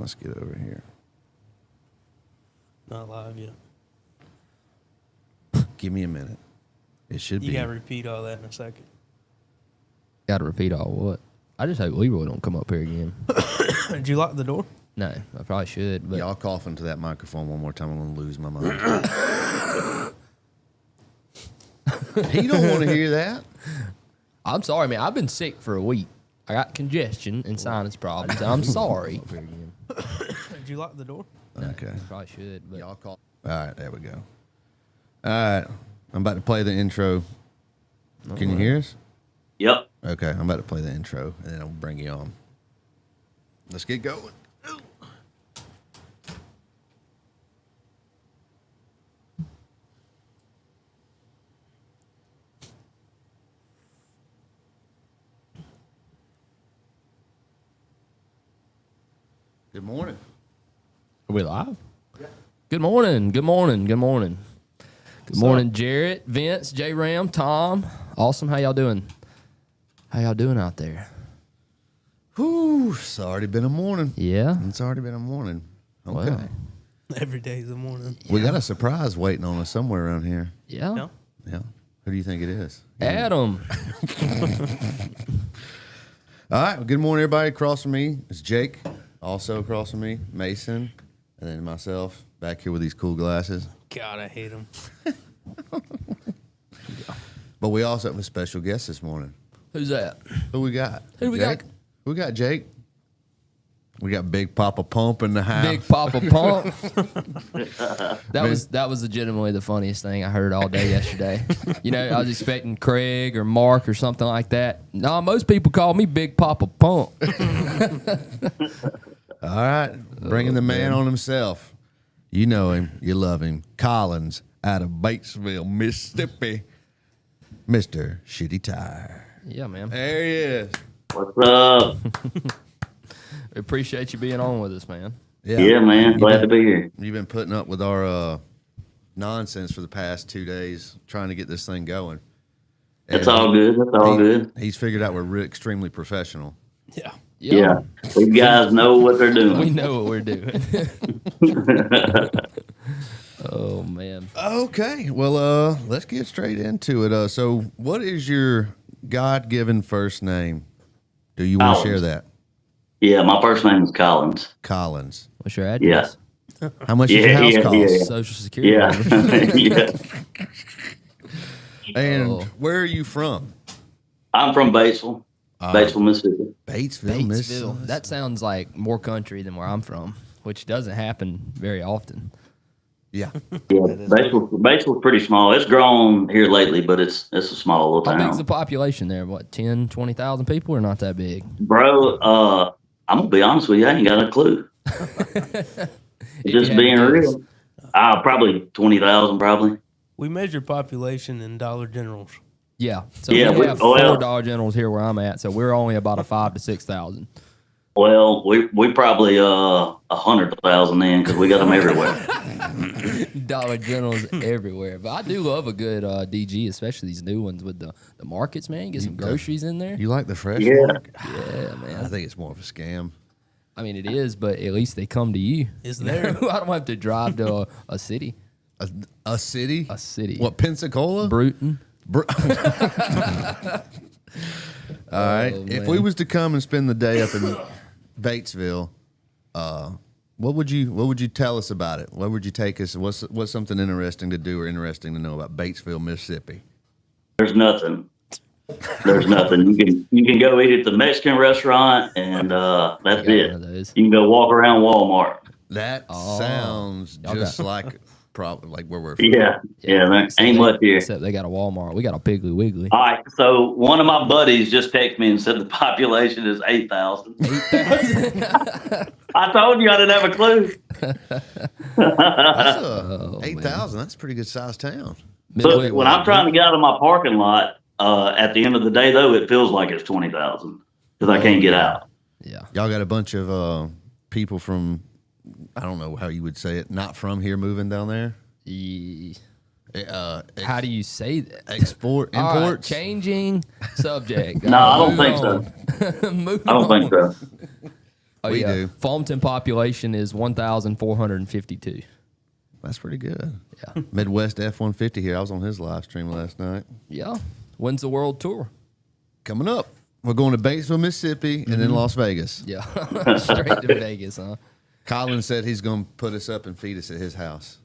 let's get over here. Not live yet. Give me a minute. It should be. You got to repeat all that in a second. Got to repeat all what? I just hope Leroy don't come up here again. Did you lock the door? No, I probably should. But Y'all cough into that microphone one more time. I'm going to lose my mind. He don't want to hear that. I'm sorry, man. I've been sick for a week. I got congestion and sinus problems. I'm sorry. Did you lock the door? No, Okay. Probably should. But Y'all call. All right, there we go. All right, I'm about to play the intro. Can you hear us? Yep. Okay, I'm about to play the intro, and then I'll bring you on. Let's get going. Good morning. Are we live? Yeah. Good morning. Good morning. Good morning. Good morning, Jarrett, Vince, J Ram, Tom. Awesome. How y'all doing? How y'all doing out there? Whew, it's already been a morning. Yeah. It's already been a morning. Okay. Wow. Every day's the morning. We got a surprise waiting on us somewhere around here. Yeah. No? Yeah. Who do you think it is? Adam. All right. Well, good morning, everybody. Across from me is Jake. Also across from me, Mason. And then myself back here with these cool glasses. God, I hate him. But we also have a special guest this morning. Who's that? Who we got? Who we Jake? got? Who we got, Jake? We got Big Papa Pump in the house. Big Papa Pump. That was legitimately the funniest thing I heard all day yesterday. You know, I was expecting Craig or Mark or something like that. No, most people call me Big Papa Pump. All right. Bringing the man on himself. You know him. You love him. Collins out of Batesville, Mississippi. Mr. Shitty Tire. Yeah, man. There he is. What's up? We appreciate you being on with us, man. Yeah, man. Glad to be here. You've been putting up with our nonsense for the past 2 days trying to get this thing going. That's all good. That's all good. He's figured out we're extremely professional. Yeah. Yeah. These guys know what they're We doing. know what we're doing. Oh, man. Okay. Well, let's get straight into it. So what is your God-given first name? Do you want to share Collins. that? Yeah, my first name is Collins. Collins. What's your address? How much does your house cost? Yeah. Social security Yeah. number. Yeah. And Oh. where are you from? I'm from Batesville, Batesville, Mississippi. Batesville, Mississippi. Batesville. That sounds like more country than where I'm from, which doesn't happen very often. Yeah. Yeah, Batesville's pretty small. It's grown here lately, but it's a small little How big's the town. population there? What, 10, 20,000 people or not that big? Bro, I'm gonna be honest with you. I ain't got a clue. If you Just had being to guess. real. Probably 20,000, probably. We measure population in Dollar Generals. Yeah. So Yeah, we have well- four Dollar Generals here where I'm at, so we're only about a 5,000 to 6,000. Well, we probably 100,000 then because we got them everywhere. Dollar Generals everywhere. But I do love a good DG, especially these new ones with the markets, man. Get some groceries in there. You like the fresh Yeah. market? Yeah, I man. think it's more of a scam. I mean, it is, but at least they come to you. Is there? I don't have to drive to a city. A city? A city. What, Pensacola? Bruton. All right. Oh, If man. we was to come and spend the day up in Batesville, what would you tell us about it? What would you take us? What's something interesting to do or interesting to know about Batesville, Mississippi? There's nothing. There's nothing. You can go eat at the Mexican restaurant, and that's Got it. one of those. You can go walk around Walmart. That Oh. sounds Okay. just like like where we're from. Yeah, there ain't much here. Except they got a Walmart. We got a Piggly Wiggly. All right, so one of my buddies just texted me and said the population is 8,000. I told you I didn't have a clue. That's Oh, 8,000. That's a pretty good sized town. Midway But when I'm Wild. trying to get out of my parking lot, at the end of the day, though, it feels like it's 20,000 because I can't get out. Yeah. Y'all got a bunch of people from, I don't know how you would say it, not from here moving down there. How do you say that? Export, All right, imports? changing subject. No, I don't think so. I don't think so. Oh, We yeah. do. Farmington population is 1,452. That's pretty good. Yeah. Midwest F-150 here. I was on his live stream last night. Yeah. When's the world tour? Coming up, we're going to Batesville, Mississippi, and then Las Vegas. Yeah. Straight to Vegas, huh? Colin said he's going to put us up and feed us at his house.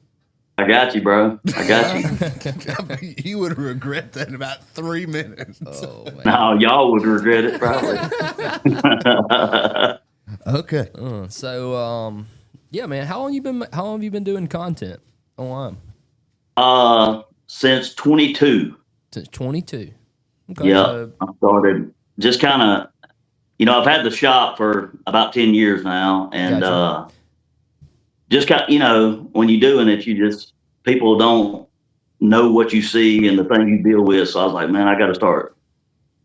I got you, bro. I got you. You would regret that in about 3 minutes. Oh, man. No, y'all would regret it probably. Okay. Yeah, man. How long have you been doing content online? Since 22. Since 22. Okay. Yeah, So, I started just kind of, I've had the shop for about 10 years now, and Gotcha. just got, when you're doing it, people don't know what you see and the thing you deal with. So I was like, man, I got to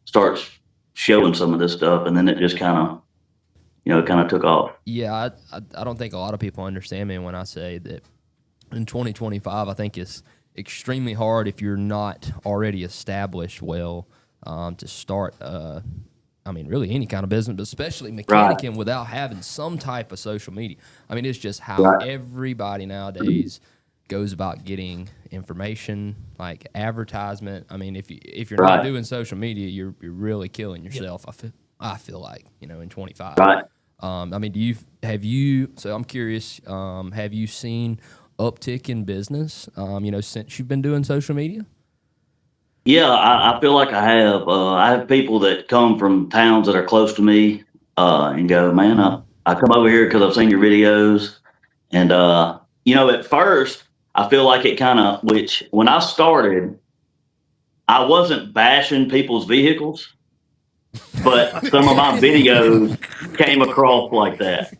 start showing some of this stuff, and then it just kind of, took off. yeah, I don't think a lot of people understand me when I say that in 2025, I think it's extremely hard if you're not already established well to start. Really any kind of business, but especially mechanicing without having some type of social media. I mean, it's just how everybody nowadays goes about getting information, like advertisement. I mean, if you're not doing social media, you're really killing yourself. I feel like, in 25. Right. So I'm curious, have you seen uptick in business, since you've been doing social media? Yeah, I feel like I have. I have people that come from towns that are close to me and go, man, I come over here because I've seen your videos. And, at first, I feel like it kind of, which when I started, I wasn't bashing people's vehicles, but some of my videos came across like that.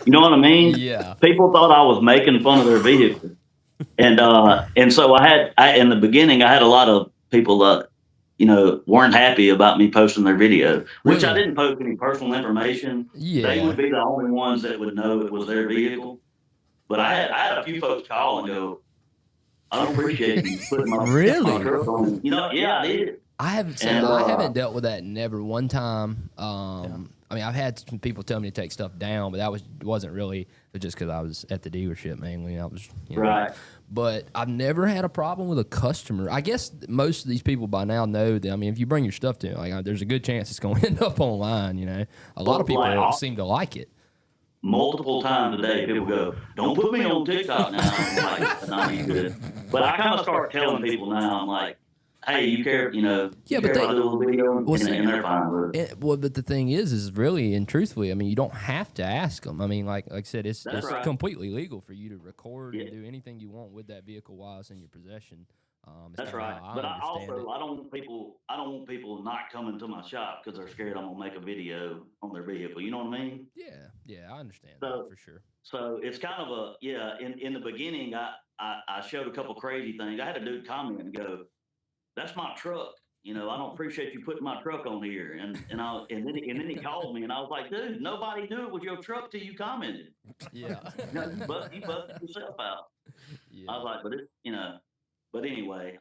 You know what I mean? Yeah. People thought I was making fun of their vehicles. And so in the beginning, I had a lot of people that, weren't happy about me posting their video, which I didn't post any personal information. Yeah. They would be the only ones that would know it was their vehicle. But I had a few folks call and go, I don't appreciate you putting my truck on. Yeah, I did. I haven't dealt with that never one time. I've had some people tell me to take stuff down, but wasn't really just because I was at the dealership mainly. I was right. But I've never had a problem with a customer. I guess most of these people by now know that. I mean, if you bring your stuff to them, like there's a good chance it's going to end up online. A lot of people seem to like it. Multiple times a day, people go, "Don't put me on TikTok now." I'm like, "That's not any good." But I kind of start telling people now, I'm like, hey, you care, Yeah, but if I do a little video, and they're fine with it. But the thing is really and truthfully, I mean, you don't have to ask them. I mean, like I said, it's right. completely legal for you to record and do anything you want with that vehicle while it's in your possession. That's right. But I don't want people not coming to my shop because they're scared I'm gonna make a video on their vehicle. You know what I mean? Yeah, I understand that for sure. So it's kind of in the beginning, I showed a couple crazy things. I had a dude comment and go, "That's my truck. I don't appreciate you putting my truck on here." And then he called me and I was like, "Dude, nobody knew it was your truck till you commented." Yeah. You busted yourself out. Yeah. I was like, but anyway,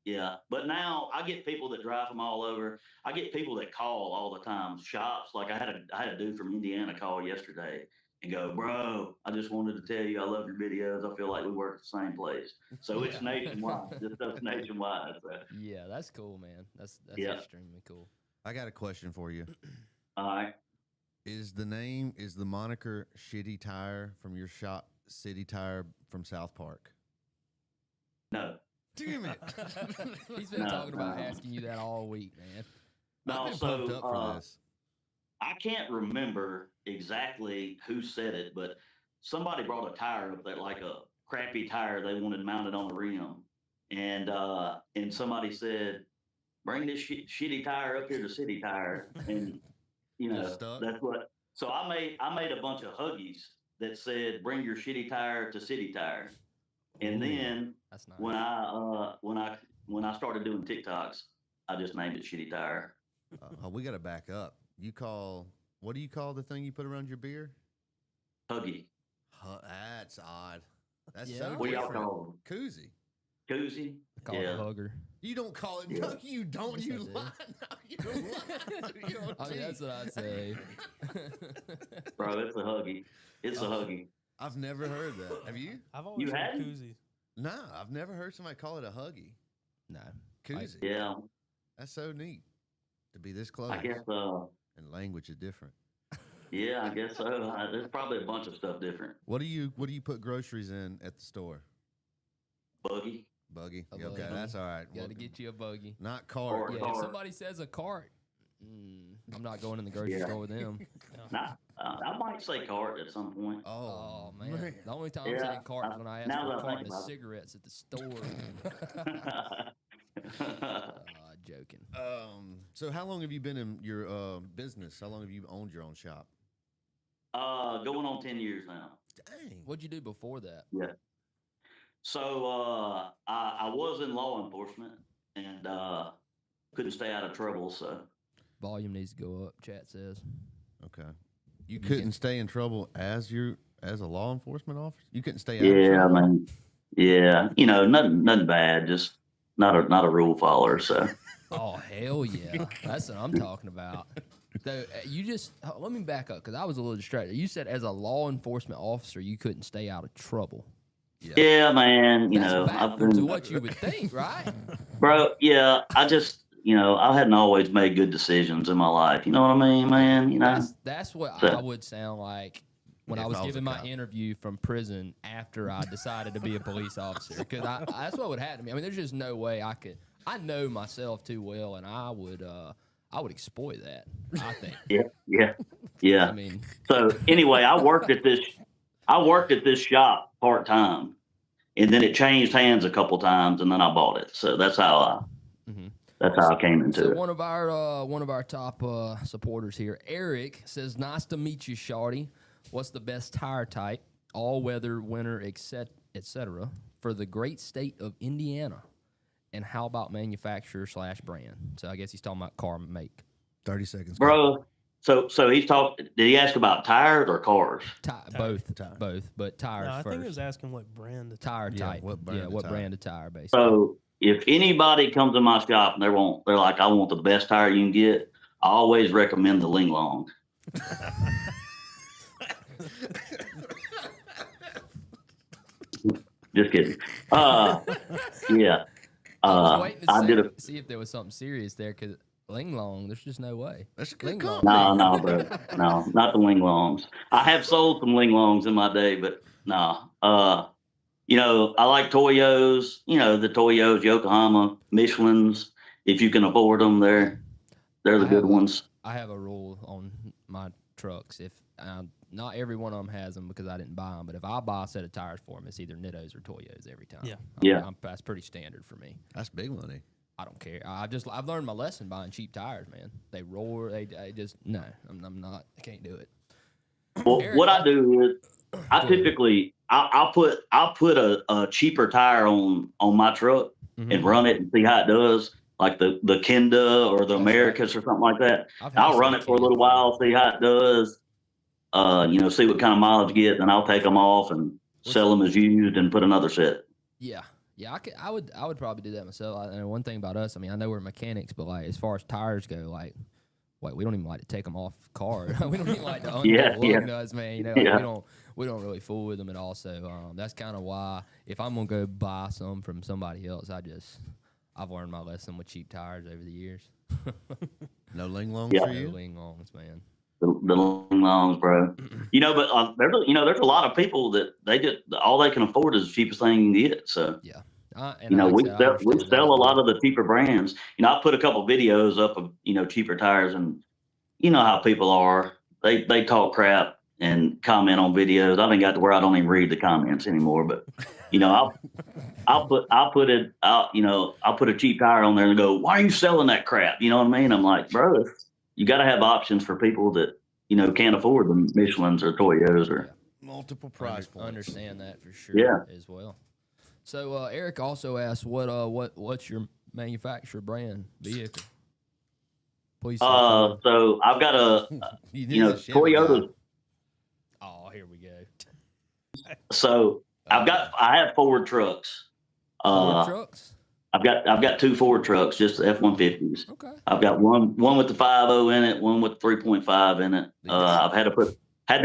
yeah. But now I get people that drive from all over. I get people that call all the time, shops. Like I had a dude from Indiana call yesterday and go, "Bro, I just wanted to tell you I love your videos. I feel like we work at the same place." So it's nationwide. This stuff's nationwide. So. Yeah, that's cool, man. That's extremely cool. I got a question for you. All right. Is the moniker Shitty Tire from your shop City Tire from South Park? No. Damn it. He's been talking about asking you that all week, man. I've been pumped up for this. I can't remember exactly who said it, but somebody brought a tire up there, like a crappy tire they wanted mounted on the rim. And somebody said, "Bring this shitty tire up here to City Tire." And, that's what. So I made a bunch of Huggies that said, "Bring your shitty tire to City Tire." And then that's nice. when I started doing TikToks, I just named it Shitty Tire. We got to back up. What do you call the thing you put around your beer? Huggy. That's odd. That's Yeah. so What do y'all different. call them? Koozie. Koozie? I call it a hugger. You don't call it. No, you don't. You I lie. No, you don't lie. You don't I mean, that's cheat. what I say. Bro, it's a huggy. It's a huggy. I've never heard that. Have you? I've always You heard hadn't? koozies. No, I've never heard somebody call it a huggy. No. Koozie. Yeah, That's so neat to be this close. I guess. And language is different. Yeah, I guess so. There's probably a bunch of stuff different. What do you put groceries in at the store? Buggy. Buggy. A Yeah, okay, buggy. that's all right. Got Well, to get you a buggy. not cart. Or- Yeah, cart. if somebody says a cart, I'm not going in the grocery Yeah. store with them. Nah, I might say cart at some point. Oh, man. The only time I'm Yeah, saying cart is when I ask now for a that I carton think of about it. cigarettes at the store. Joking. So how long have you been in your business? How long have you owned your own shop? Going on 10 years now. Dang. What'd you do before that? Yeah. So I was in law enforcement and couldn't stay out of trouble. So Volume needs to go up, chat says. Okay. You couldn't stay in trouble as a law enforcement officer? You couldn't stay out of yeah, trouble? man. Yeah, nothing bad. Just not a rule follower. So Oh, hell yeah. That's what I'm talking about. So you just, let me back up because I was a little distracted. You said as a law enforcement officer, you couldn't stay out of trouble. yeah, man. That's I've backwards been, of what you would think, right? bro. Yeah, I just I hadn't always made good decisions in my life. You know what I mean, man? That's what So- I would sound like when Yeah, I if was I was giving a my cop. interview from prison after I decided to be a police officer. Because that's what would happen to me. I mean, there's just no way I could. I know myself too well, and I would exploit that. I think. Yeah. I mean, So anyway, I worked at this shop part time, and then it changed hands a couple times, and then I bought it. So that's how I came into so it. one of our top supporters here, Eric, says, "Nice to meet you, Shawty. What's the best tire type, all weather, winter, etc., for the great state of Indiana? And how about manufacturer / brand?" So I guess he's talking about car make. 30 seconds. Bro, so he's talking. Did he ask about tires or cars? Both, Tire. but tires No, I first. think he was asking what brand of Tire Yeah, type. what brand of what tire? brand of tire, basically. So if anybody comes to my shop and they're like, I want the best tire you can get, I always recommend the Ling Long. Just kidding. Yeah. I was waiting to I did see if there was something serious there because Ling Long, there's just no way. That's a good Ling call. Long. No, bro. No, not the Ling Longs. I have sold some Ling Longs in my day, but no. I like Toyos, the Toyos, Yokohama, Michelin's. If you can afford them, they're the good ones. I have a rule on my trucks. If not every one of them has them because I didn't buy them, but if I buy a set of tires for them, it's either Nittos or Toyos every time. Yeah. That's pretty standard for me. That's big money. I don't care. I've learned my lesson buying cheap tires, man. They roar. They just no. I'm not. I can't do it. Well, Eric, what I do is I typically I'll put a cheaper tire on my truck and run it and see how it does, like the Kenda or the That's Americas or something like that. I've had I'll some run it for a little Kenda. while, see how it does. See what kind of mileage you get, then I'll take them off and sell them as used and put another set. Yeah. I would probably do that myself. And one thing about us, I mean, I know we're mechanics, but like as far as tires go, like we don't even like to take them off cars. We don't even like to unplug us, man. We don't really fool with them at all. So that's kind of why if I'm gonna go buy some from somebody else, I've learned my lesson with cheap tires over the years. No Ling Longs Yeah. for No you? Ling Longs, man. The Ling Longs, bro. But there's a lot of people that they just all they can afford is the cheapest thing you can get. So Yeah. we sell a lot of the cheaper brands. I put a couple videos up of cheaper tires, and you know how people are. They talk crap and comment on videos. I've got to where I don't even read the comments anymore. But I'll put a cheap tire on there and go, why are you selling that crap? You know what I mean? I'm like, bro, you got to have options for people that can't afford the Michelins or Toyotas or. Multiple price points. Understand that for sure. Yeah. As well. So Eric also asked, what's your manufacturer brand vehicle? Please. So I've got a Toyota. Oh, here we go. So I have Ford trucks. Ford trucks. I've got 2 Ford trucks, just F-150s. Okay. I've got one with the 5.0 in it, one with 3.5 in it. I've had to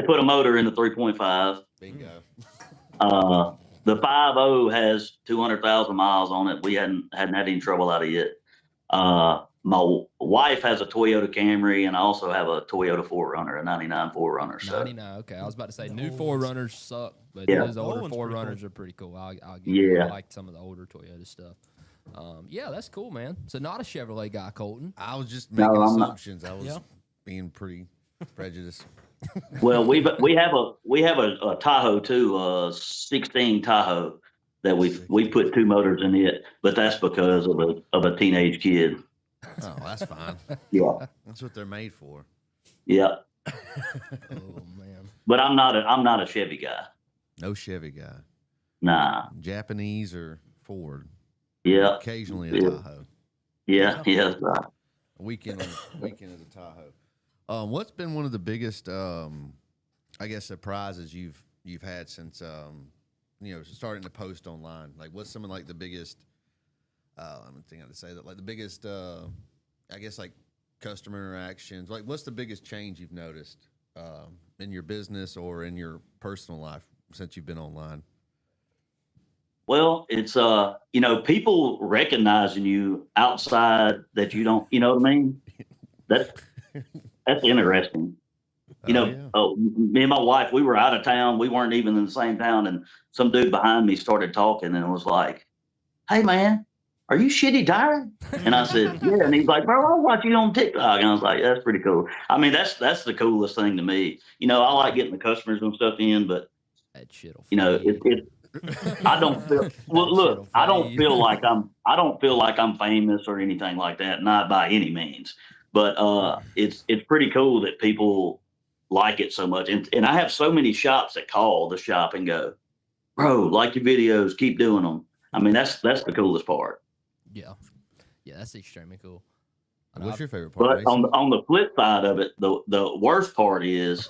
put a motor in the 3.5. Bingo. The 5.0 has 200,000 miles on it. We hadn't had any trouble out of it. My wife has a Toyota Camry, and I also have a Toyota 4Runner, a 99 4Runner. So 99. Okay, I was about to say new 4Runners suck, but Yeah. those older old one's pretty 4Runners cool. are pretty cool. I'll give you. I Yeah. like some of the older Toyota stuff. Yeah, that's cool, man. So not a Chevrolet guy, Colton. I was just making I'm not. assumptions. I was Yeah. being pretty prejudiced. Well, we have a Tahoe too, 16 Tahoe that we put 2 motors in it, but that's because of a teenage kid. Oh, that's fine. Yeah, That's what they're made for. yeah. Oh man. But I'm not a Chevy guy. No Chevy guy. Nah. Japanese or Ford. Yeah. Occasionally a Yeah. Tahoe. Yeah. Yeah. Right. A weekend of the Tahoe. What's been one of the biggest, I guess, surprises you've had since starting to post online? Like, what's some of like the biggest? I'm thinking how to say that. Like the biggest, I guess, like customer interactions. Like, what's the biggest change you've noticed in your business or in your personal life since you've been online? Well, it's people recognizing you outside that you don't, you know what I mean? That's interesting. Me and my wife, we were out of town. We weren't even in the same town, and some dude behind me started talking and was like, "Hey, man, are you Shitty Tire?" And I said, "Yeah." And he's like, "Bro, I watch you on TikTok." And I was like, "That's pretty cool." I mean, that's the coolest thing to me. I like getting the customers and stuff in, but That shit'll it I don't feel well. Look, I don't feel like I'm famous or anything like that. Not by any means, but it's pretty cool that people like it so much. And I have so many shops that call the shop and go, "Bro, like your videos, keep doing them." I mean, that's the coolest part. Yeah, that's extremely cool. What's your favorite part? But on the flip side of it, the worst part is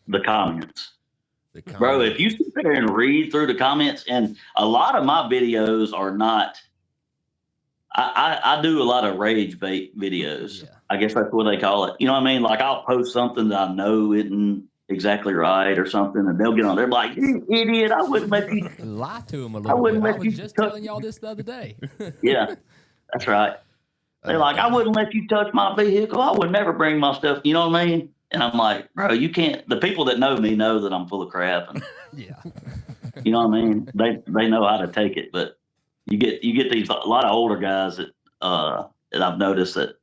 the comments. Bro, if you sit there and read through the comments, and a lot of my videos are not, I do a lot of rage bait videos. Yeah. I guess that's what they call it. You know what I mean? Like I'll post something that I know isn't exactly right or something, and they'll get on there like, "You idiot, I wouldn't let you." Lie to him a little wouldn't bit. I let was you just touch- telling y'all this the other day. Yeah, that's right. They're like, "I wouldn't let you touch my vehicle. I would never bring my stuff." You know what I mean? And I'm like, "Bro, you can't." The people that know me know that I'm full of crap, and Yeah. you know what I mean. They know how to take it, but you get these a lot of older guys that I've noticed that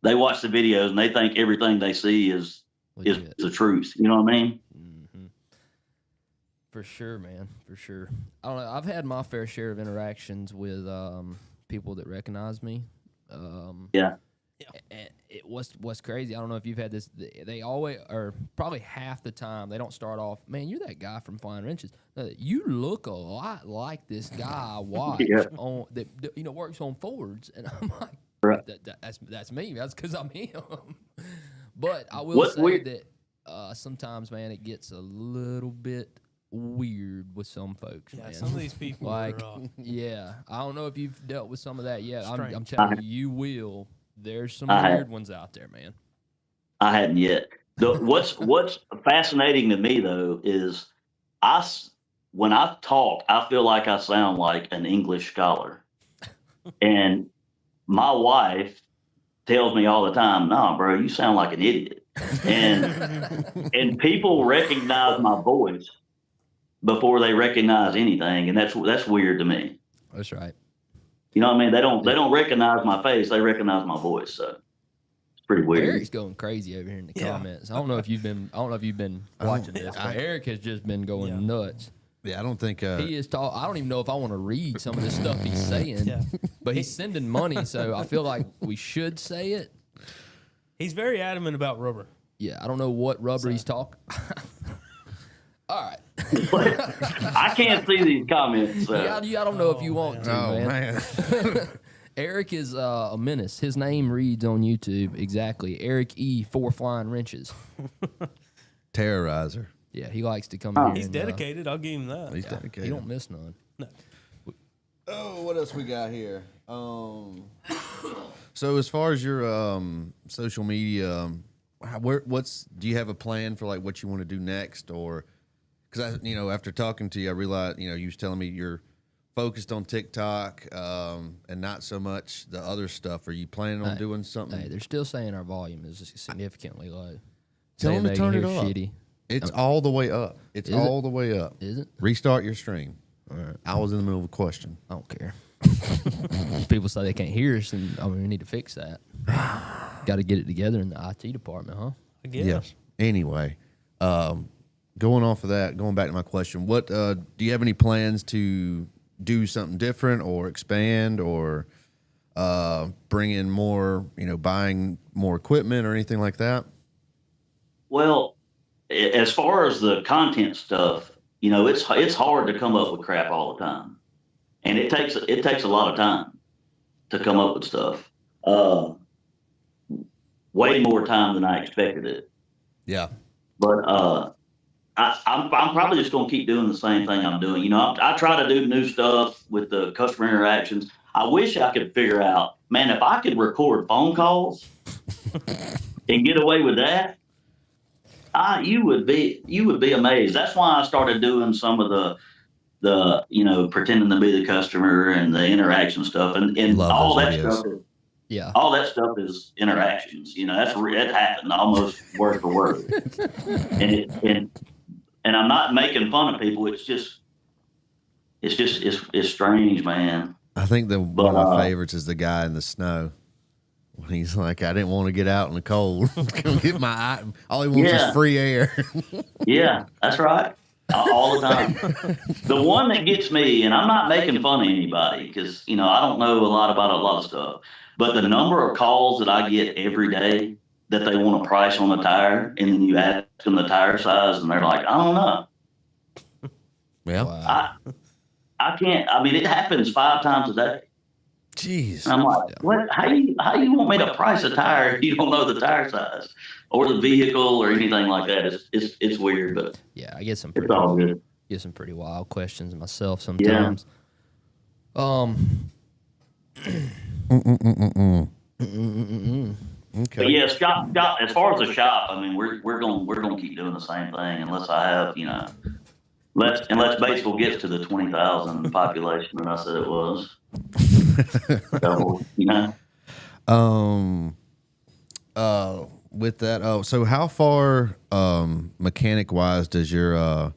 they watch the videos and they think everything they see is Legit. the truth. You know what I mean? Mm-hmm. For sure, man. For sure. I don't know. I've had my fair share of interactions with people that recognize me. Yeah. And what's crazy, I don't know if you've had this, they always, or probably half the time, they don't start off, "Man, you're that guy from Flying Wrenches. You look a lot like this guy I watch on that works on Fords." And I'm like, Right. that's me. That's because I'm him. But I will say that sometimes, man, it gets a little bit weird with some folks, Yeah, man. some of these people Like, are. Yeah, I don't know if you've dealt with some of that yet. I'm Strange. telling you, you will. There's some I have. weird ones out there, man. I hadn't yet. What's fascinating to me though is when I talk, I feel like I sound like an English scholar, and my wife tells me all the time, "Nah, bro, you sound like an idiot," and people recognize my voice before they recognize anything, and that's weird to me. That's right. You know what I mean? They don't recognize my face; they recognize my voice. So it's pretty weird. Eric's going crazy over here in the comments. I don't know if you've been watching this, but Eric has just been going nuts. Yeah, I don't think He is I don't even know if I want to read some of the stuff he's saying. Yeah. But he's sending money, so I feel like we should say it. He's very adamant about rubber. Yeah, I don't know what rubber he's talking. All right. I can't see these comments. So. Yeah, I don't know if you want to, man. Eric is a menace. His name reads on YouTube exactly. Eric E. 4 Flying Wrenches. Terrorizer. Yeah, he likes to come here. He's and, dedicated. I'll give him that. He's dedicated. He don't miss none. No. Oh, what else we got here? So as far as your social media, do you have a plan for like what you want to do next, or because after talking to you, I realized you was telling me you're focused on TikTok and not so much the other stuff. Are you planning on doing something? Hey, they're still saying our volume is significantly low. Tell Saying them to they can turn it hear up. shitty. It's all the way up. It's all the way up. Is it? Restart your stream. All right. I was in the middle of a question. I don't care. People say they can't hear us, and we need to fix that. Got to get it together in the IT department, huh? I guess. Yeah. Anyway, going off of that, going back to my question, what do you have any plans to do something different or expand or bring in more, buying more equipment or anything like that? Well, as far as the content stuff, it's hard to come up with crap all the time, and it takes a lot of time to come up with stuff. Way more time than I expected it. Yeah. But I'm probably just going to keep doing the same thing I'm doing. I try to do new stuff with the customer interactions. I wish I could figure out, man, if I could record phone calls and get away with that, you would be amazed. That's why I started doing some of the pretending to be the customer and the interaction stuff and Love all those that videos. stuff. Yeah. All that stuff is interactions. That happened almost word for word. And I'm not making fun of people. It's strange, man. I think one of my favorites is the guy in the snow. When he's like, I didn't want to get out in the cold. Come get my item. All he wants is free air. Yeah, that's right. All the time. The one that gets me, and I'm not making fun of anybody because, I don't know a lot about a lot of stuff, but the number of calls that I get every day that they want a price on a tire, and then you ask them the tire size, and they're like, I don't know. Yeah. Wow. I can't. I mean, it happens 5 times a day. Jeez. And I'm like, what? How you want me to price a tire if you don't know the tire size or the vehicle or anything like that? It's weird, but Yeah, I get some it's all good. pretty wild questions myself sometimes. Okay. But yeah, shop. As far as the shop, I mean, we're gonna keep doing the same thing unless I have unless Batesville gets to the 20,000 population that I said it was. So, With that, so how far mechanic wise does your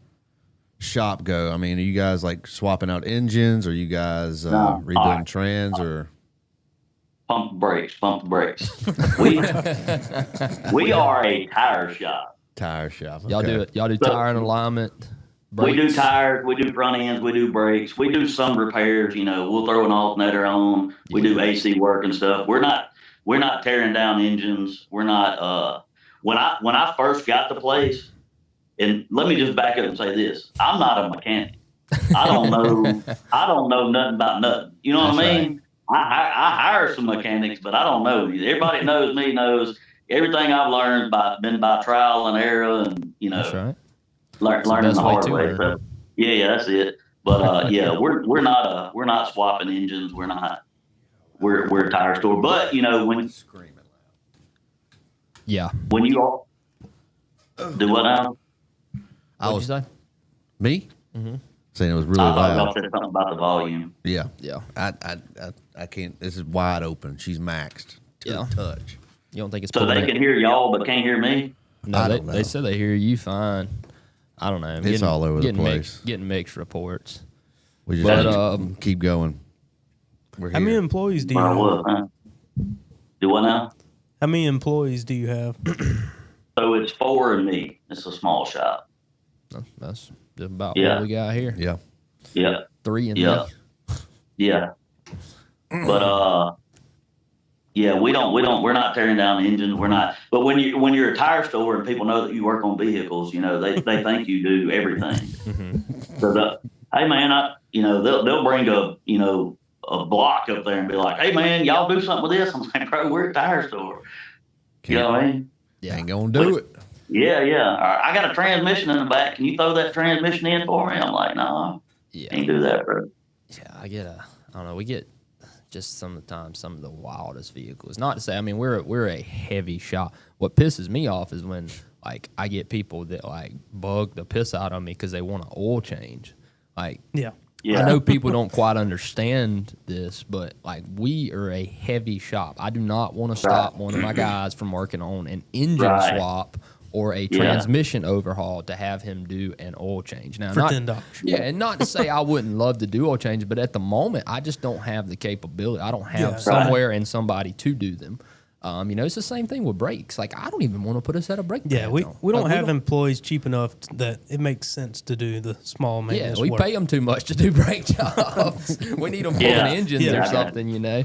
shop go? I mean, are you guys like swapping out engines? Or are you guys rebuilding trans or pump the brakes. We are a tire shop. tire shop? Y'all Okay. do it. Y'all do tire and alignment. We do brakes? tires, we do front ends, we do brakes, we do some repairs. We'll throw an alternator on. We do AC work and stuff. We're not tearing down engines. We're not. When I first got the place, and let me just back up and say this: I'm not a mechanic. I don't know nothing about nothing. You know what I mean? I hire some mechanics, but I don't know. Everybody that knows me knows everything I've learned been by trial and error, and That's right. learning the best way hard to way. learn. So, yeah, that's it. But yeah, we're not swapping engines. We're a tire store. But Yeah. when you all do what now? What'd you say? Me? Mm-hmm. Saying it was really I thought y'all loud. said something about the volume. Yeah. Yeah. I can't. This is wide open. She's maxed to Yeah. touch. You don't think it's So they pulling can it? hear y'all, but can't hear me. No, I they, don't know. they said they hear you fine. I don't know. It's all over the place. Getting mixed reports. We just But, have to keep going. We're How many here. employees do you Well, have? what, huh? Do what now? How many employees do you have? So it's 4 and me. It's a small shop. That's about Yeah. what we got here. Yeah. Yeah. 3 and Yeah. Yeah. But yeah, we're not tearing down engines. We're not. But when you're a tire store and people know that you work on vehicles, they think you do everything. Mm-hmm. So hey man, they'll bring a block up there and be like, hey man, y'all do something with this. I'm like, bro, we're a tire store. You know what I mean? Yeah. Ain't gonna do it. Yeah, yeah. All right, I got a transmission in the back. Can you throw that transmission in for me? I'm like, no, Yeah. can't do that, bro. Yeah, I get don't know, we get just sometimes some of the wildest vehicles. Not to say, I mean, we're a heavy shop. What pisses me off is when like I get people that like bug the piss out of me because they want an oil change. Like, Yeah. I know people don't quite understand this, but like we are a heavy shop. I do not want to stop one of my guys from working on an engine swap or a transmission overhaul to have him do an oil change. Now, For $10. Yeah, and not to say I wouldn't love to do oil changes, but at the moment, I just don't have the capability. I don't have somewhere and somebody to do them. You know, it's the same thing with brakes. Like, I don't even want to put a set of brake pads on. We don't have employees cheap enough that it makes sense to do the small maintenance we work. pay them too much to do brake jobs. We need them pulling engines or something, you know.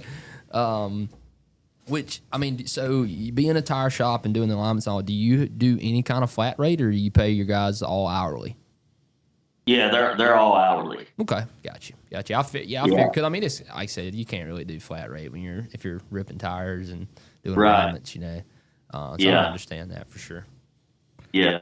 Which, I mean, so you be in a tire shop and doing the alignments and all, do you do any kind of flat rate or do you pay your guys all hourly? Yeah, they're all hourly. Okay, got you. I figure, because I mean, it's like I said, you can't really do flat rate when if you're ripping tires and doing alignments, you know. So I understand that for sure. Yeah,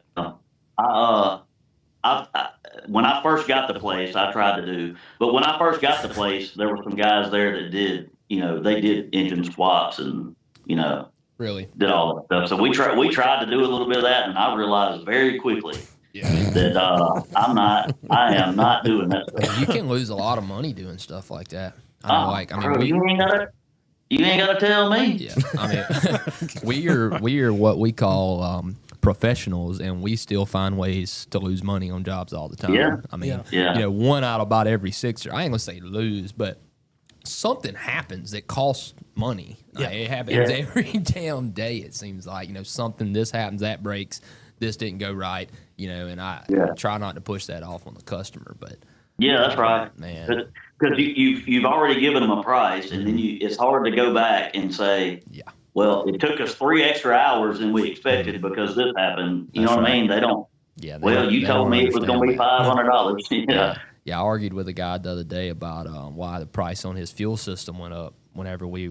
when I first got the place, I tried to do, but when I first got the place, there were some guys there that did, you know, they did engine swaps and, you know, really did all that stuff. So we tried to do a little bit of that, and I realized very quickly that I am not doing that stuff. You can lose a lot of money doing stuff like that. You ain't gotta tell me. Yeah, I mean, we are what we call professionals, and we still find ways to lose money on jobs all the time. Yeah. I mean, you know, one out of about every six, I ain't gonna say lose, but something happens that costs money. Yeah. It happens every damn day. It seems like, you know, this happens, that breaks, this didn't go right, you know, and I try not to push that off on the customer, but that's right, man. Because you've already given them a price, and then it's hard to go back and say, well, it took us 3 extra hours than we expected because this happened. You know what I mean? They don't. Yeah. You told me it was going to be $500. Yeah, I argued with a guy the other day about why the price on his fuel system went up. Whenever I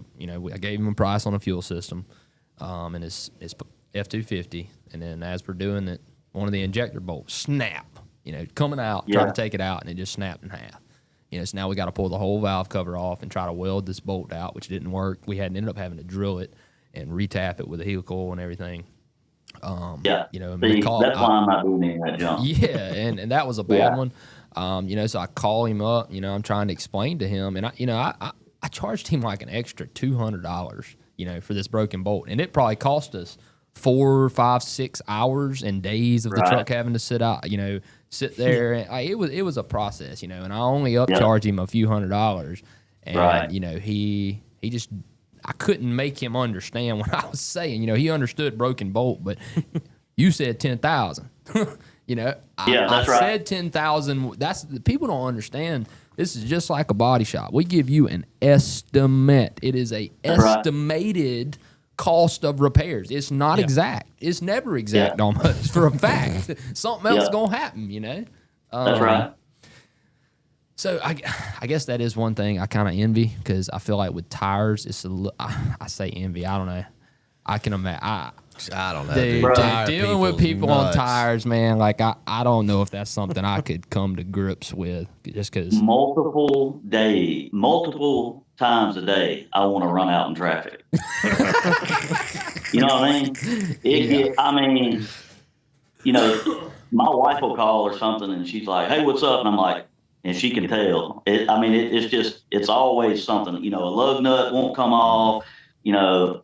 gave him a price on a fuel system, and it's F-250, and then as we're doing it, one of the injector bolts snap. You know, coming out, try to take it out, and it just snapped in half. You know, so now we got to pull the whole valve cover off and try to weld this bolt out, which didn't work. We ended up having to drill it and retap it with a heel coil and everything. You know, and that's why I'm not doing any of that junk. Yeah, and that was a bad one. You know, so I call him up. You know, I'm trying to explain to him, and I charged him like an extra $200. You know, for this broken bolt, and it probably cost us 4, 5, 6 hours and days of the truck having to sit there. And it was a process, you know, and I only upcharged him a few $100s, and you know, he just, I couldn't make him understand what I was saying. You know, he understood broken bolt, but you said 10,000. You know, I said 10,000. People don't understand. This is just like a body shop. We give you an estimate. It is a estimated cost of repairs. It's not exact. It's never exact almost, for a fact. Something else gonna happen, you know. That's right. So I guess that is one thing I kind of envy, because I feel like with tires, it's I say envy. I don't know. I can imagine. I don't know. Dude, dealing with people on tires, man, like I don't know if that's something I could come to grips with, just because multiple times a day I want to run out in traffic. You know what I mean? I mean, you know, my wife will call or something, and she's like, "Hey, what's up?" And I'm like, and she can tell. It's always something. You know, a lug nut won't come off. You know,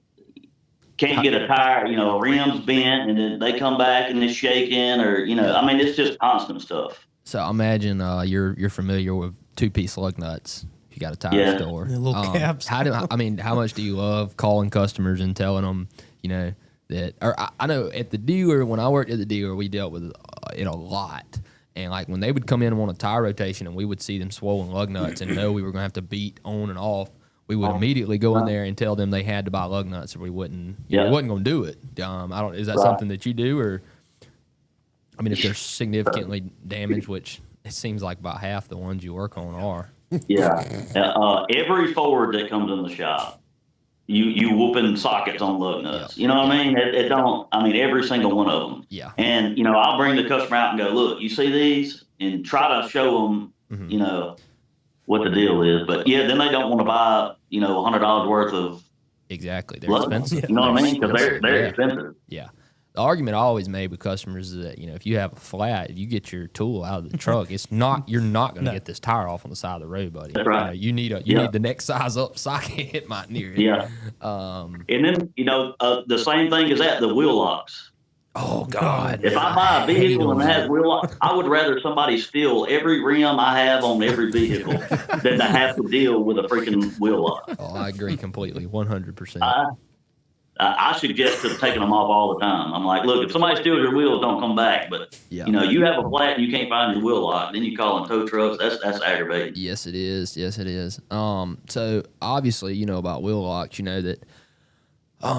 can't get a tire, you know, a rim's bent, and then they come back and it's shaking, or, you know, I mean, it's just constant stuff. So I imagine you're familiar with 2-piece lug nuts. If you got a tire store, the little caps. How much do you love calling customers and telling them, you know, that? Or I know at the dealer, when I worked at the dealer, we dealt with it a lot. And like when they would come in and want a tire rotation, and we would see them swollen lug nuts and know we were going to have to beat on and off, we would immediately go in there and tell them they had to buy lug nuts, or we wouldn't. We wasn't going to do it. Is that something that you do, or? I mean, if they're significantly damaged, which it seems like about half the ones you work on are. Every Ford that comes in the shop, you whooping sockets on lug nuts. You know what I mean? Every single one of them. Yeah. And, you know, I'll bring the customer out and go, look, you see these? And try to show them, you know, what the deal is. But yeah, then they don't want to buy, $100 worth of Exactly. They're luggage. expensive. You know what I mean? Because they're Yeah. expensive. Yeah. The argument I always made with customers is that, if you have a flat, if you get your tool out of the truck, you're not going to get this tire off on the side of the road, buddy. That's right. You need the next size up socket might near it. Yeah. And then, the same thing is the wheel locks. Oh God. If I buy a vehicle and it has wheel locks, I would rather somebody steal every rim I have on every vehicle than to have to deal with a freaking wheel lock. Oh, I agree completely. 100%. I suggest to taking them off all the time. I'm like, look, if somebody steals your wheels, don't come back. But you have a flat and you can't find your wheel lock, then you call in tow trucks. That's aggravating. Yes, it is. Yes, it is. So obviously, you know about wheel locks. You know that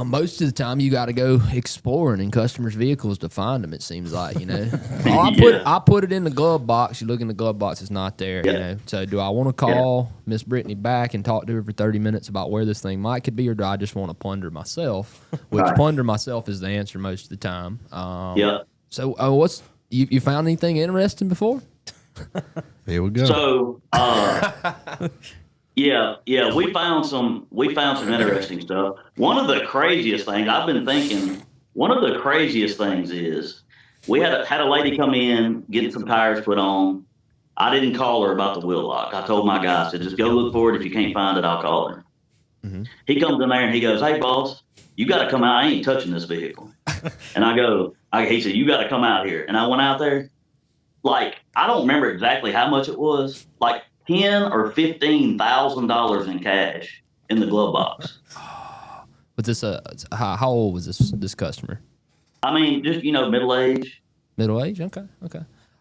most of the time you got to go exploring in customers' vehicles to find them. It seems like, I put it in the glove box. You look in the glove box, it's not there. Yeah. So do I want to call Miss Brittany back and talk to her for 30 minutes about where this thing could be, or do I just want to plunder myself? Which plunder myself is the answer most of the time. So what's you found anything interesting before? Here we go. So yeah, we found some interesting stuff. One of the craziest things I've been thinking. One of the craziest things is we had a lady come in getting some tires put on. I didn't call her about the wheel lock. I told my guy, I said, just go look for it. If you can't find it, I'll call her. Mm-hmm. He comes in there and he goes, "Hey boss, you got to come out. I ain't touching this vehicle." And he said, "You got to come out here." And I went out there. Like, I don't remember exactly how much it was. Like $10,000 or $15,000 in cash in the glove box. Was this how old was this customer? I mean, just middle age. Middle age, okay.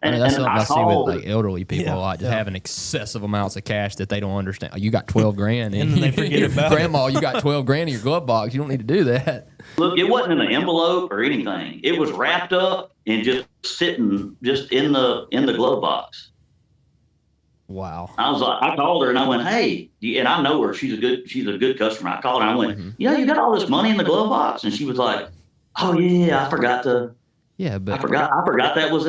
And, that's and something I see with like elderly people a lot, just yeah. having excessive amounts of cash that they don't understand. You got 12 grand, And then they forget about grandma. You got 12 grand in your glove box. You don't need to do that. Look, it wasn't in an envelope or anything. It was wrapped up and just sitting just in the glove box. Wow. I called her and I went, "Hey," and I know her. She's a good customer. I called her and I went, "You got all this money in the glove box?" And she was like, "Oh yeah, I forgot to." Yeah, but I forgot that was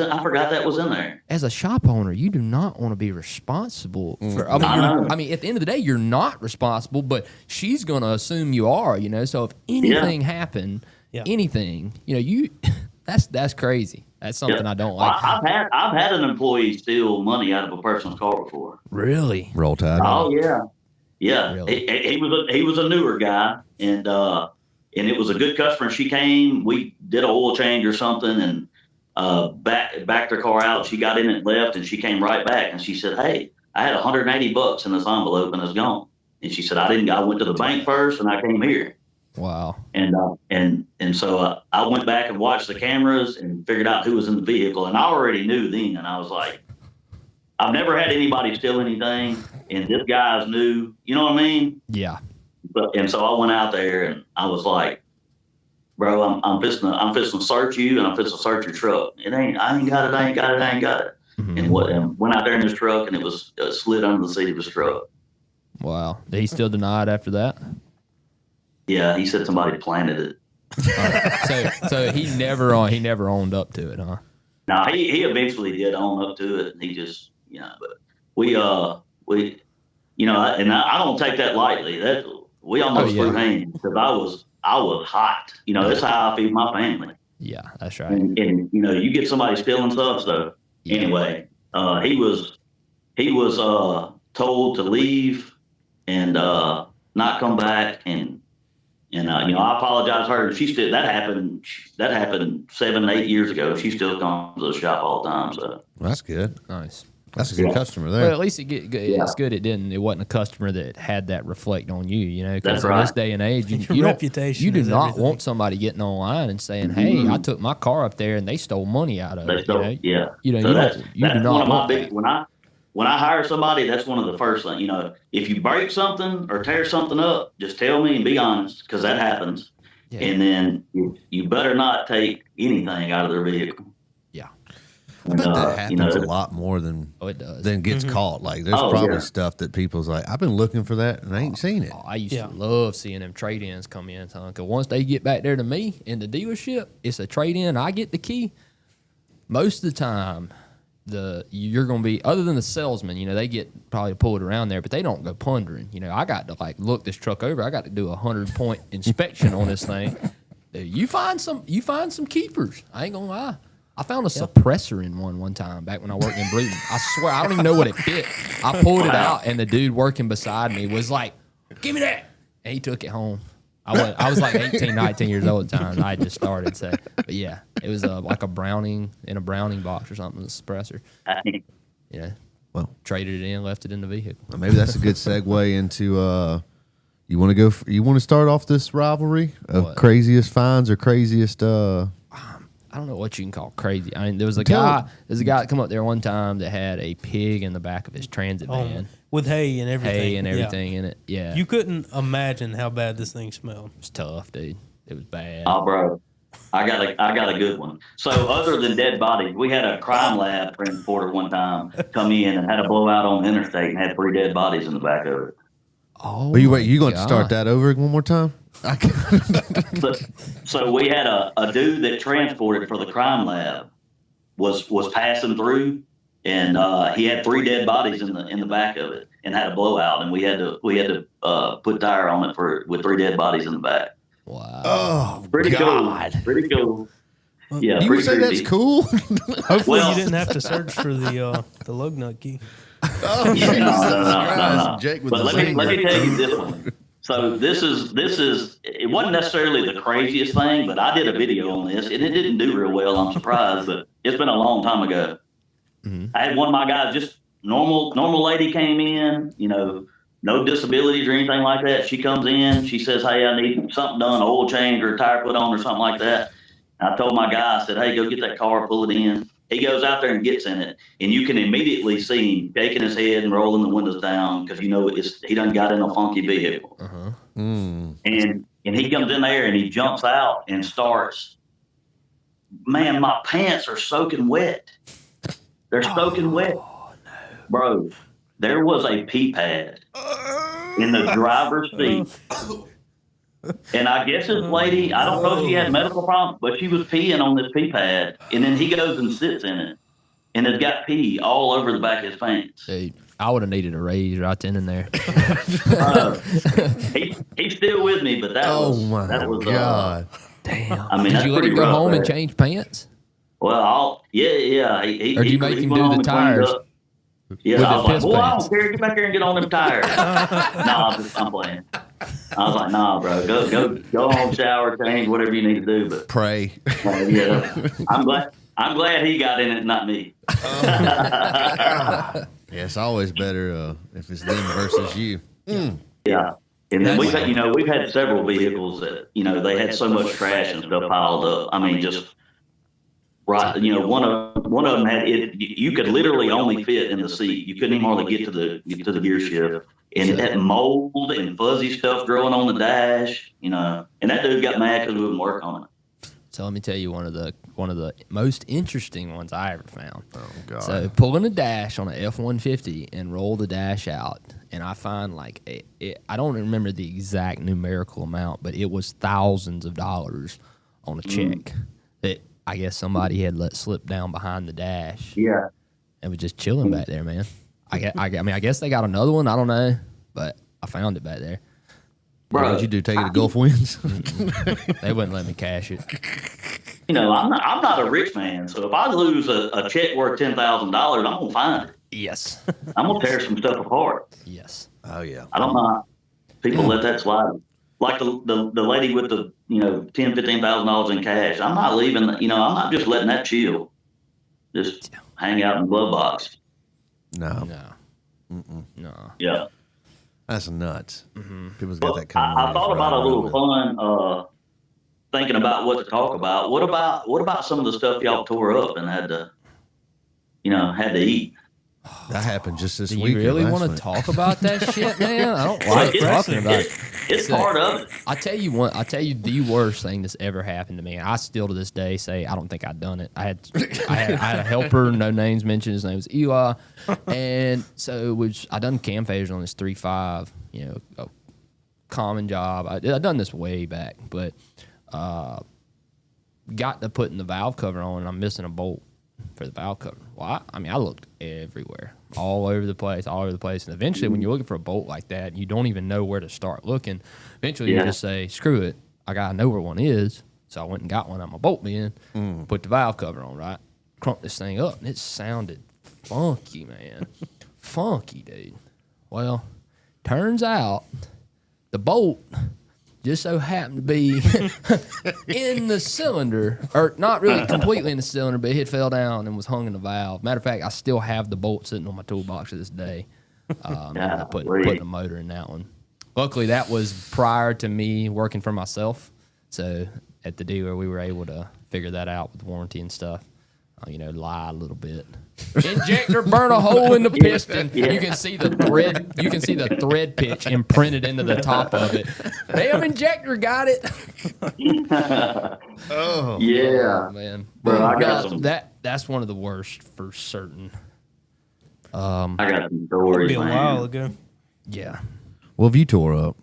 in there. As a shop owner, you do not want to be responsible for. I mean, at the end of the day, you're not responsible, but she's going to assume you are. So if anything happened, anything, that's crazy. That's something I don't like. I've had an employee steal money out of a person's car before. Really? Roll Tide. Oh yeah. Really? He was a newer guy, and it was a good customer. She came, we did an oil change or something, and backed her car out. She got in and left, and she came right back, and she said, "Hey, I had $180 in this envelope, and it's gone." And she said, I went to the bank first, and I came here." Wow. And so I went back and watched the cameras and figured out who was in the vehicle, and I already knew then. And I was like, I've never had anybody steal anything, and this guy's new. You know what I mean? Yeah. And so I went out there and I was like, "Bro, I'm fixing to search you, and I'm fixing to search your truck. I ain't got it. Mm-hmm. And went out there in his truck, and it was slid under the seat of his truck. Wow. Did he still deny it after that? Yeah, he said somebody planted it. So he never owned up to it, huh? No, he eventually did own up to it, and he just but we and I don't take that lightly. We almost threw hands because I was hot. That's how I feed my family. Yeah, that's right. And you get somebody stealing stuff. So anyway, he was told to leave and not come back, and I apologize to her. She still that happened 7-8 years ago. She still comes to the shop all the time. So that's good. Nice. That's a good customer there. Well, at least it's good. It wasn't a customer that had that reflect on you. Because in this day and age, you do not want somebody getting online and saying, "Hey, I took my car up there and they stole money out of it." You do not want that. When I hire somebody, that's one of the first things. If you break something or tear something up, just tell me and be honest, because that happens. Yeah. And then you better not take anything out of their vehicle. Yeah. I bet that happens a lot more than gets caught. Like there's probably stuff that people's like, "I've been looking for that and I ain't seen it." I used to love seeing them trade-ins come in, because once they get back there to me in the dealership, it's a trade-in. I get the key. Most of the time, you're going to be, other than the salesman, you know, they get probably to pull it around there, but they don't go plundering. You know, I got to like look this truck over. I got to do a 100-point inspection on this thing. Dude, you find some keepers. I ain't gonna lie. I found a suppressor in one time back when I worked in Bruton. I swear I don't even know what it fit. I pulled it out and the dude working beside me was like, "Give me that," and he took it home. I was like 18, 19 years old at the time. I had just started, so but yeah, it was like a Browning in a Browning box or something, a suppressor. Yeah, well, traded it in, left it in the vehicle. Well, maybe that's a good segue into. You want to go? You want to start off this rivalry of craziest finds or craziest? I don't know what you can call crazy. I mean, there was a guy that come up there one time that had a pig in the back of his transit van with hay and everything. In it. Yeah, you couldn't imagine how bad this thing smelled. It was tough, dude. It was bad. Oh, bro, I got a good one. So, other than dead bodies, we had a crime lab transporter one time come in and had a blowout on the interstate and had 3 dead bodies in the back of it. Oh, you going to start that over one more time? So we had a dude that transported for the crime lab was passing through, and he had 3 dead bodies in the back of it and had a blowout, and we had to put tire on it with 3 dead bodies in the back. Wow! Oh, pretty cool. Pretty cool. Yeah, you would say creepy. That's cool. Hopefully, you didn't have to search for the lug nut key. Oh, yeah, no. Jake with but let me tell you this one. So this is it wasn't necessarily the craziest thing, but I did a video on this and it didn't do real well. I'm surprised, but it's been a long time ago. Mm-hmm. I had one of my guys, just normal lady came in, you know, no disabilities or anything like that. She comes in, she says, "Hey, I need something done, oil change or a tire put on or something like that." And I told my guy, I said, "Hey, go get that car, pull it in." He goes out there and gets in it, and you can immediately see him shaking his head and rolling the windows down because you know he done got in a funky vehicle. Uh-huh. Mm. And he comes in there and he jumps out and starts. Man, my pants are soaking wet. They're soaking wet, bro. There was a pee pad in the driver's seat. And I guess this lady, I don't know if she had medical problems, but she was peeing on this pee pad. And then he goes and sits in it. And it's got pee all over the back of his pants. Dude, I would have needed a raise right then and there. He's still with me, but that was God. Damn. I mean, did you let him go home and change pants? Well, yeah. Or did you make him do the tires? Yeah, I was like, "Boy, I don't care. Get back there and get on them tires." I'm playing. I was like, "Nah, bro. Go home, shower, change, whatever you need to do." But pray. Yeah, I'm glad he got in it, not me. Yeah, it's always better if it's them versus you. Mm. Yeah, and then we've had several vehicles that they had so much trash and stuff piled up. I mean, just. Right, one of them had it. You could literally only fit in the seat. You couldn't even hardly get to the gear shift, and it had mold and fuzzy stuff growing on the dash. And that dude got mad because we wouldn't work on it. So let me tell you one of the most interesting ones I ever found. Oh God! So pulling a dash on an F-150 and roll the dash out, and I find I don't remember the exact numerical amount, but it was thousands of dollars on a check that. I guess somebody had let slip down behind the dash. Yeah. And was just chilling back there, man. I guess they got another one. I don't know. But I found it back there. Bro, what did you do? Take it to Gulf Winds? They wouldn't let me cash it. I'm not a rich man. So if I lose a check worth $10,000, I'm going to find it. Yes. I'm going to tear some stuff apart. Yes. Oh, yeah. I don't know. People let that slide. Like the lady with the $10,000-$15,000 in cash. I'm not leaving. I'm not just letting that chill. Just hang out in the glove box. No. Yeah. That's nuts. Mm-hmm. People's got that kind of. I thought about a little fun. Thinking about what to talk about. What about some of the stuff y'all tore up and had to eat? That happened just this week. Do you really want to talk about that shit, man? I don't like talking about it. It's part of it. I tell you the worst thing that's ever happened to me. I still to this day say I don't think I'd done it. I had a helper, no names mentioned. His name was Eli, and so I done cam phasers on this 3.5. A common job. I done this way back, but got to putting the valve cover on, and I'm missing a bolt. for the valve cover. Well, I looked everywhere, all over the place. And eventually, when you're looking for a bolt like that, you don't even know where to start looking. Eventually, you just say, screw it. I got to know where one is. So I went and got one out of my bolt bin, put the valve cover on, right? Crunked this thing up, and it sounded funky, man. Funky, dude. Well, turns out the bolt just so happened to be in the cylinder, or not really completely in the cylinder, but it fell down and was hung in the valve. Matter of fact, I still have the bolt sitting on my toolbox to this day. Putting a motor in that one. Luckily, that was prior to me working for myself. So at the dealer, we were able to figure that out with warranty and stuff. Lie a little bit. Injector burn a hole in the piston. You can see the thread. You can see the thread pitch imprinted into the top of it. Damn, injector got it. Oh yeah, man. Bro, I got some. That's one of the worst for certain. I got some That'd stories, be a man. while ago. Yeah. What have you tore up?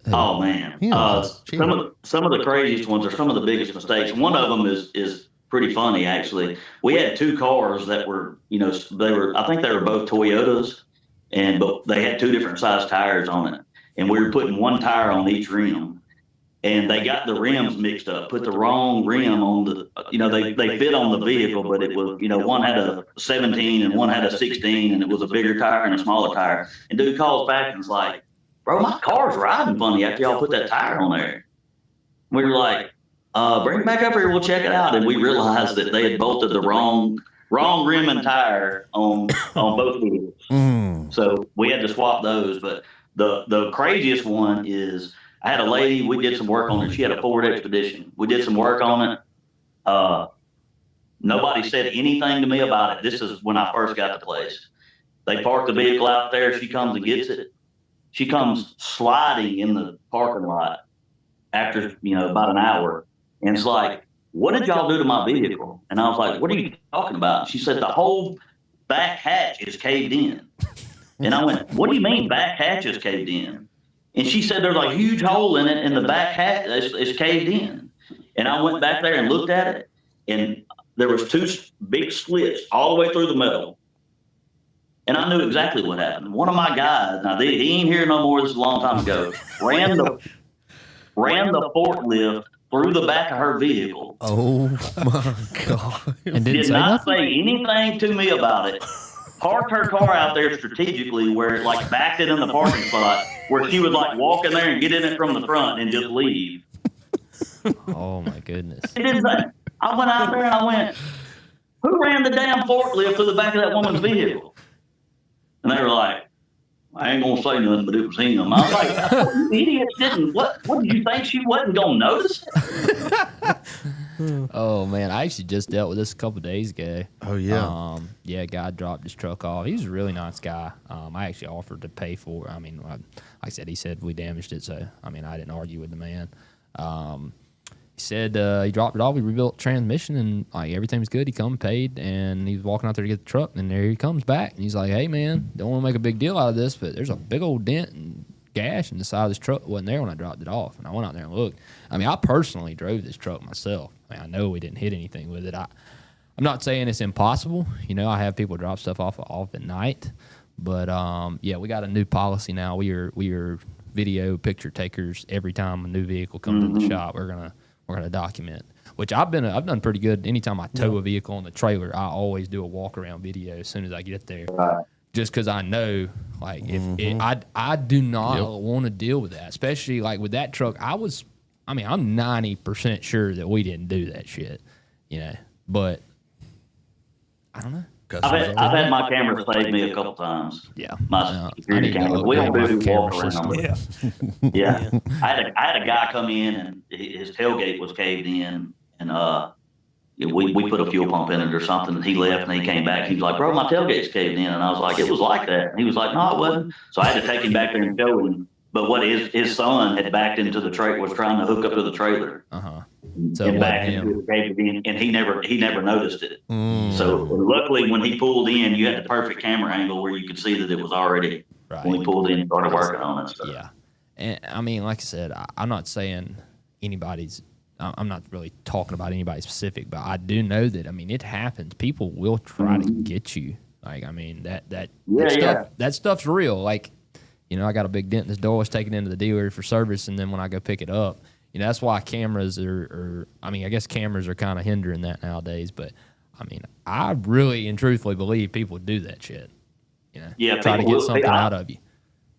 Oh man, some of the craziest ones are some of the biggest mistakes. One of them is pretty funny actually. We had two cars that were, I think they were both Toyotas, but they had two different size tires on it, and we were putting one tire on each rim, and they got the rims mixed up, put the wrong rim on the, they fit on the vehicle, but it was, one had a 17 and one had a 16, and it was a bigger tire and a smaller tire. And dude calls back and is like, bro, my car's riding funny after y'all put that tire on there. We were like, bring it back up here, we'll check it out. And we realized that they had bolted the wrong rim and tire on both wheels. So we had to swap those. But the craziest one is I had a lady, we did some work on her. She had a Ford Expedition. We did some work on it. Nobody said anything to me about it. This is when I first got the place. They parked the vehicle out there. She comes and gets it. She comes sliding in the parking lot after, about an hour. And it's like, what did y'all do to my vehicle? And I was like, what are you talking about? She said, the whole back hatch is caved in. And I went, what do you mean back hatch is caved in? And she said, there's a huge hole in it and the back hatch is caved in. And I went back there and looked at it, and there was two big slits all the way through the middle. And I knew exactly what happened. One of my guys, now he ain't here no more, this is a long time ago, ran the forklift through the back of her vehicle. Oh my God. And did not say anything to me about it. Parked her car out there strategically where it backed it in the parking spot where she would walk in there and get in it from the front and just leave. Oh my goodness. I went out there and I went, who ran the damn forklift through the back of that woman's vehicle? And they were like, I ain't gonna say nothing, but it was him. I was like, you idiots didn't. What did you think she wasn't gonna notice? Oh man, I actually just dealt with this a couple of days ago. Oh yeah. A guy dropped his truck off. He was a really nice guy. I actually offered to pay for it. I mean, like I said, he said we damaged it, so I didn't argue with the man. He said he dropped it off. We rebuilt transmission and everything was good. He come paid, and he was walking out there to get the truck, and there he comes back, and he's like, "Hey man, don't want to make a big deal out of this, but there's a big old dent and gash in the side of this truck. It wasn't there when I dropped it off." And I went out there and looked. I personally drove this truck myself. I know we didn't hit anything with it. I'm not saying it's impossible. I have people drop stuff off at night, but we got a new policy now. We are video picture takers every time a new vehicle comes in the shop. We're gonna document, which I've done pretty good. Anytime I tow a vehicle on the trailer, I always do a walk around video as soon as I get there, just because I know I do not want to deal with that, especially with that truck. I'm 90% sure that we didn't do that shit, but I don't know. I've had my camera save me a couple times. Yeah, my security camera. We don't do walk around. Yeah. I had a guy come in and his tailgate was caved in, and we put a fuel pump in it or something. And he left and he came back. He was like, "Bro, my tailgate's caved in," and I was like, "It was like that." And he was like, "No, it wasn't." So I had to take him back there and show him. But what his son had backed into the trailer, was trying to hook up to the trailer. So and back into the cave in, and he never noticed it. So luckily, when he pulled in, you had the perfect camera angle where you could see that it was already when he pulled in and started working on it. So. Yeah, and like I said, I'm not saying anybody's I'm not really talking about anybody specific, but I do know that, I mean, it happens. People will try to get you. Like, I mean, that stuff's real. Like, you know, I got a big dent in this door. I was taken into the dealer for service, and then when I go pick it up, you know, that's why cameras are I mean, I guess cameras are kind of hindering that nowadays. But, I mean, I really and truthfully believe people do that shit. You know, try to get something out of you.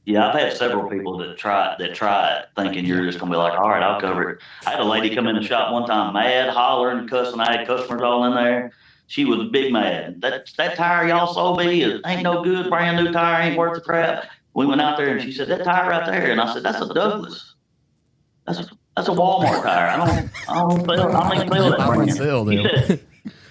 Yeah, I've had several people that try it thinking you're just going to be like, all right, I'll cover it. I had a lady come in the shop one time, mad, hollering, cussing. I had customers all in there. She was big mad. That tire y'all sold me ain't no good, brand new tire, ain't worth the crap. We went out there and she said, that tire right there. And I said, that's a Douglas. That's a Walmart tire. I don't sell that brand. He said,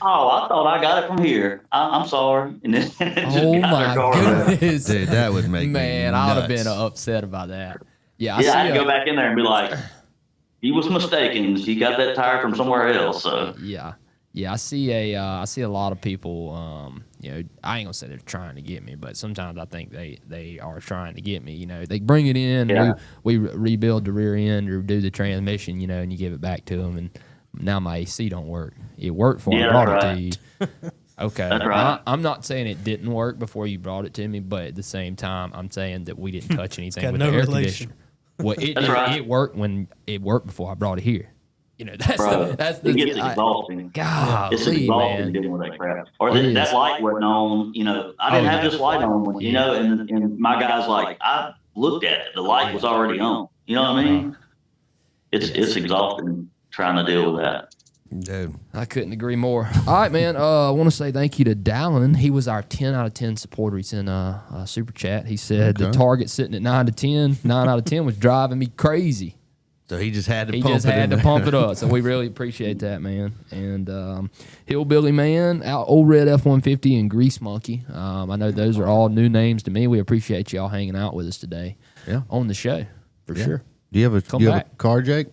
oh, I thought I got it from here. I'm sorry. And then Oh my goodness, Dude, that would make man, me I would have nuts. been upset about that. Yeah, I had to go back in there and be like, he was mistaken. She got that tire from somewhere else. So yeah, I see a lot of people. You know, I ain't gonna say they're trying to get me, but sometimes I think they are trying to get me. You know, they bring it in, we rebuild the rear end or do the transmission, you know, and you give it back to them, and now my AC don't work. It worked for I brought it to you. Okay, that's right. I'm not saying it didn't work before you brought it to me, but at the same time, I'm saying that we didn't touch anything with the air conditioner. Well, it worked when it worked before I brought it here. You know, that's the it gets exhausting. God, it's exhausting dealing with that crap. Or that light wasn't on. You know, I didn't have this light on. You know, and my guy's like, I looked at it. The light was already on. You know what I mean? It's exhausting trying to deal with that. Dude, I couldn't agree more. All right, man. I want to say thank you to Dallin. He was our 10 out of 10 supporter. He sent a super chat. He said the target sitting at 9 to 10. 9 out of 10 was driving me crazy. so he just had to pump it up. So we really appreciate that, man. And Hillbilly Man, Old Red F-150, and Grease Monkey. I know those are all new names to me. We appreciate y'all hanging out with us today on the show, for sure. Do you have a car, Jake?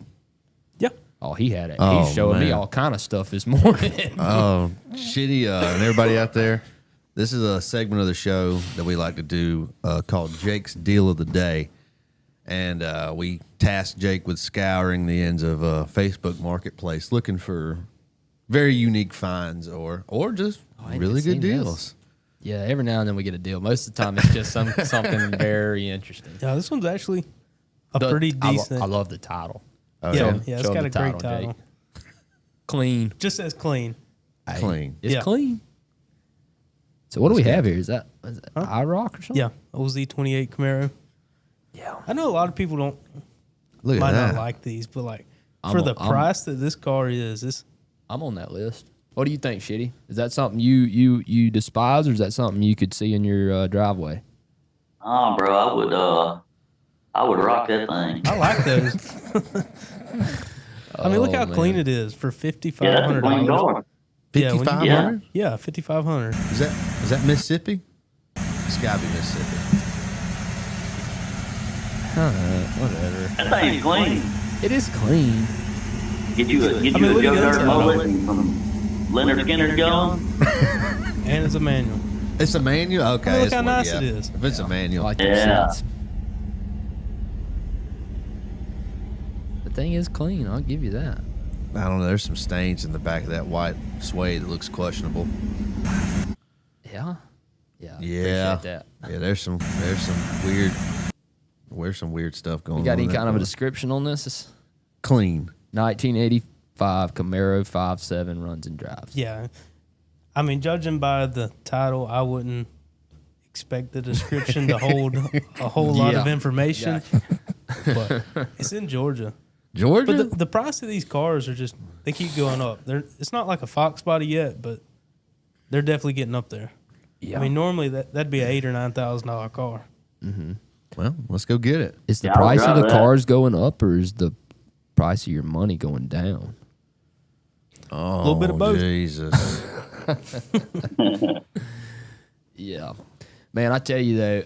Yeah. Oh, he had it. Oh, He's showing me all kind of stuff this morning. Oh, shitty. And everybody out there, this is a segment of the show that we like to do called Jake's Deal of the Day. And we tasked Jake with scouring the ends of Facebook Marketplace, looking for very unique finds or just really good deals. Yeah, every now and then we get a deal. Most of the time, it's just something very interesting. Yeah, this one's actually pretty decent. I love the title. Oh, yeah, it's got a great title. Clean. Just says clean. Clean. It's clean. So what do we have here? Is that IROC or something? Yeah, OZ28 Camaro. Yeah. I know a lot of people Look at that. not like these, but like for the price that this car is, I'm on that list. What do you think, Shitty? Is that something you despise, or is that something you could see in your driveway? Oh, bro, I would rock that thing. I like those. I mean, look how clean it is for $5,500. $5,500? Yeah, $5,500. Is that Mississippi? It's gotta be Mississippi. Whatever. That thing's clean. It is clean. Get you a Joe Dirt mullet and some Leonard Skinner going. And it's a manual. It's a manual? Okay. Look how nice it is. If it's a manual. I like the seats. The thing is clean. I'll give you that. I don't know. There's some stains in the back of that white suede that looks questionable. Yeah. Yeah. Appreciate that. Yeah, there's some weird stuff going on. You got any kind of a description on this? It's clean. 1985 Camaro 5.7 runs and drives. Yeah. I mean, judging by the title, I wouldn't expect the description to hold a whole lot of information. But it's in Georgia. Georgia? But the price of these cars are just, they keep going up. It's not like a Fox body yet, but they're definitely getting up there. Yeah. I mean, normally that'd be an $8,000 or $9,000 car. Mm-hmm. Well, let's go get it. Is the price of the cars going up, or is the price of your money going down? Oh, a little bit of both. Jesus. Yeah. Man, I tell you, though,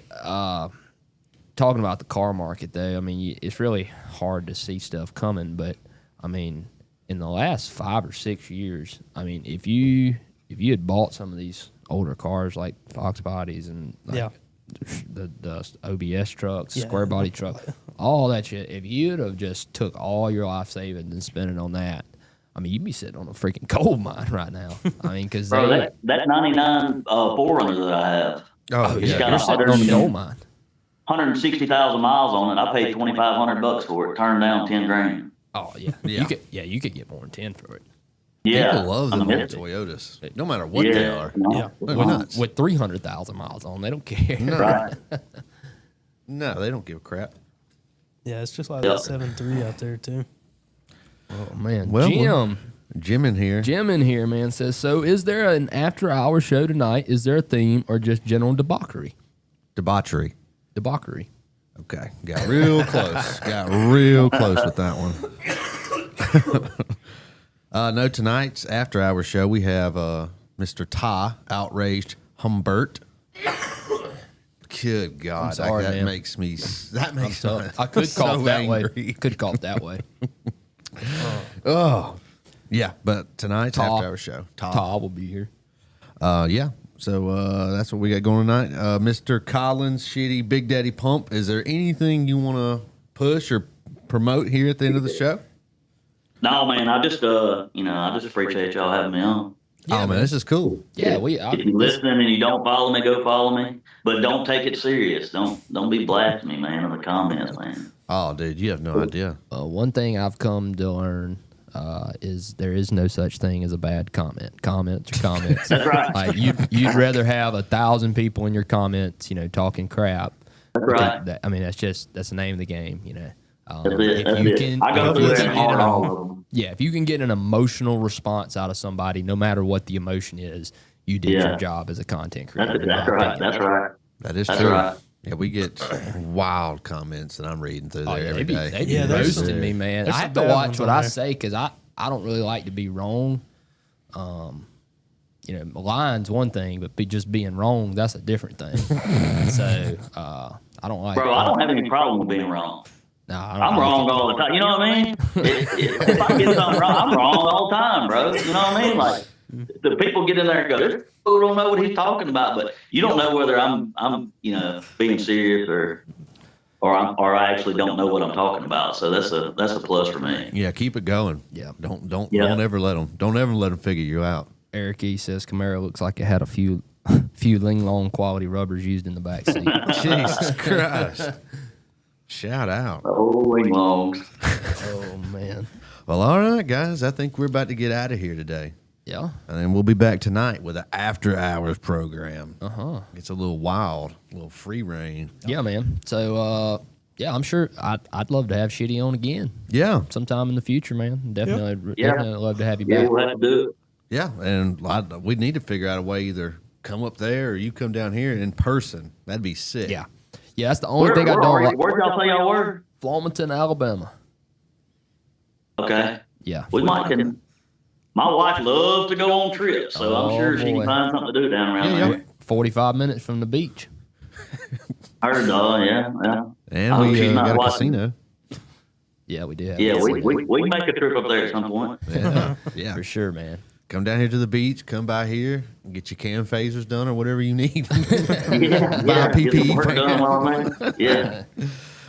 talking about the car market, though, I mean, it's really hard to see stuff coming. But, I mean, in the last 5 or 6 years, I mean, if you had bought some of these older cars like Fox bodies and the OBS trucks, Yeah. square body truck, all that shit. If you'd have just took all your life savings and spent it on that, I mean, you'd be sitting on a freaking gold mine right now. I mean, because Bro, that 99 Forerunner that I have, Oh it's yeah, got you're sitting on the gold mine. 160,000 miles on it. I paid $2,500 for it. Turned down 10 grand. Oh yeah, Yeah. you could get more than 10 for it. Yeah, people love them I mean, old Toyotas, no matter what yeah, they are. Yeah. They're nuts. With 300,000 miles on, they don't care. No. Right. No, they don't give a crap. Yeah, it's just like Yeah. that 7.3 out there too. Oh man, Well, Jim in here. Jim in here, man, says, so is there an after-hour show tonight? Is there a theme or just general debauchery? Debauchery. Debauchery. Okay, got real close. Got real close with that one. No, tonight's after hour show we have Mr. Ty, outraged Humbert. Good God, sorry, that man. makes me. That makes me. I could so cough that way. angry. Could cough that way. Oh, yeah, but tonight's Ty. after hour show. Ty. Todd will be here. Yeah. So that's what we got going tonight. Mr. Collins, Shitty, Big Daddy Pump. Is there anything you want to push or promote here at the end of the show? No, man. I just appreciate y'all having me on. Yeah, man, this is cool. Yeah, If you're listening and you don't follow me, go follow me. But don't take it serious. Don't be blasting me, man, in the comments, man. Oh, dude, you have no idea. one thing I've come to learn is there is no such thing as a bad comment. Comments are comments. That's right. Like you'd rather have 1,000 people in your comments, talking crap. That's right. That's the name of the game, That's it. That's it. I go through there and hard all of them. Yeah, if you can get an emotional response out of somebody, no matter what the emotion is, you did your job as a content creator. That's right. That's right. That is That's true. right. Yeah, we get wild comments that I'm reading through there Oh, yeah, every day. They be Yeah, there's roasting some- me, man. there's I some have to bad watch ones what on I there. say because I don't really like to be wrong. Lying's one thing, but just being wrong, that's a different thing. So I don't like. Bro, I don't have any problem with being wrong. Nah, I don't I'm like wrong it. all the time. You know what I mean? If I get something wrong, I'm wrong all the time, bro. You know what I mean? Like, the people get in there and go, this fool don't know what he's talking about, but you don't know whether I'm being serious or I actually don't know what I'm talking about. So that's a plus for me. Yeah, keep it going. Yeah. Don't Yeah. ever let them figure you out. Eric E says Camaro looks like it had a few Ling Long quality rubbers used in the back seat. Jesus Christ. Shout out. Oh, longs. Oh man. Well, all right, guys. I think we're about to get out of here today. Yeah. And then we'll be back tonight with an after hours program. Uh-huh. It's a little wild, a little free reign. Yeah, man. So I'm sure I'd love to have Shitty on again Yeah. sometime in the future, man. Definitely love to have you Yeah, back. we'll have to do it. Yeah. And we need to figure out a way either come up there or you come down here in person. That'd be sick. Yeah. Yeah, that's the only thing I don't like. Where y'all say y'all were? Flamerton, Alabama. Okay. Yeah. We might can. My wife loves to go on trips, so I'm sure she boy. can find something to do down around there. 45 minutes from the beach. Heard, yeah. And I hope we she's not got a watching. casino. Yeah, we did. Yeah, we can make a trip up there at some point. Yeah. Yeah. For sure, man. Come down here to the beach, come by here, and get your cam phasers done or whatever you need. Yeah, Buy get some PPE. work done while I'm there. Yeah.